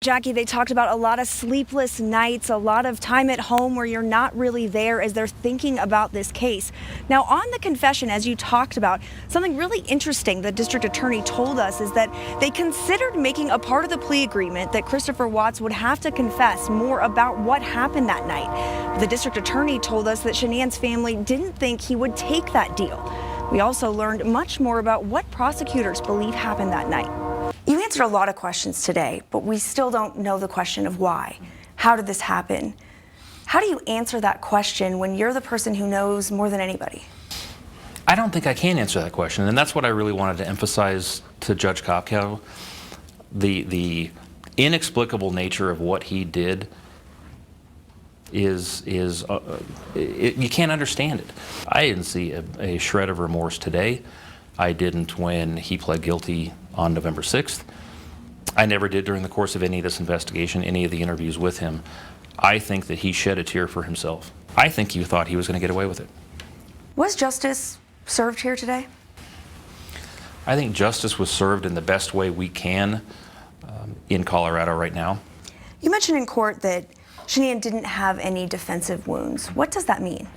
Jackie, they talked about a lot of sleepless nights, a lot of time at home where you're not really there as they're thinking about this case. Now, on the confession, as you talked about, something really interesting the district attorney told us is that they considered making a part of the plea agreement that Christopher Watts would have to confess more about what happened that night. The district attorney told us that Shanann's family didn't think he would take that deal. We also learned much more about what prosecutors believe happened that night. You answered a lot of questions today, but we still don't know the question of why. How did this happen? How do you answer that question when you're the person who knows more than anybody? I don't think I can answer that question, and that's what I really wanted to emphasize to Judge Kopkow. The inexplicable nature of what he did is you can't understand it. I didn't see a shred of remorse today. I didn't when he pled guilty on November 6th. I never did during the course of any of this investigation, any of the interviews with him. I think that he shed a tear for himself. I think he thought he was going to get away with it. Was justice served here today? I think justice was served in the best way we can in Colorado right now. You mentioned in court that Shanann didn't have any defensive wounds. What does that mean?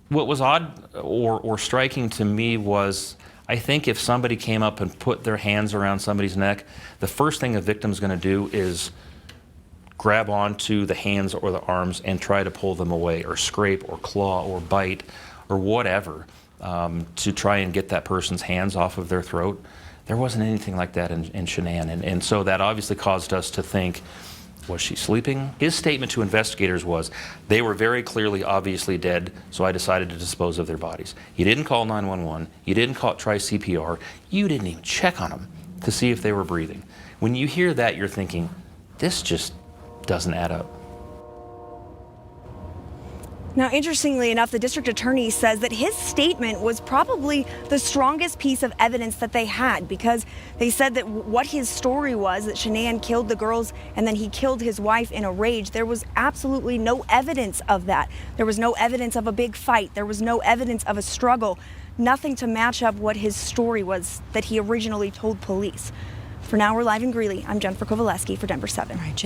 What was odd or striking to me was, I think if somebody came up and put their hands around somebody's neck, the first thing a victim's going to do is grab onto the hands or the arms and try to pull them away, or scrape or claw or bite or whatever to try and get that person's hands off of their throat. There wasn't anything like that in Shanann, and so that obviously caused us to think, was she sleeping? His statement to investigators was, they were very clearly, obviously dead, so I decided to dispose of their bodies. You didn't call 911, you didn't try CPR, you didn't even check on them to see if they were breathing. When you hear that, you're thinking, this just doesn't add up. Now, interestingly enough, the district attorney says that his statement was probably the strongest piece of evidence that they had, because they said that what his story was, that Shanann killed the girls and then he killed his wife in a rage, there was absolutely no evidence of that. There was no evidence of a big fight. There was no evidence of a struggle. Nothing to match up what his story was that he originally told police. For now, we're live in Greeley. I'm Jennifer Kowaleski for Denver 7.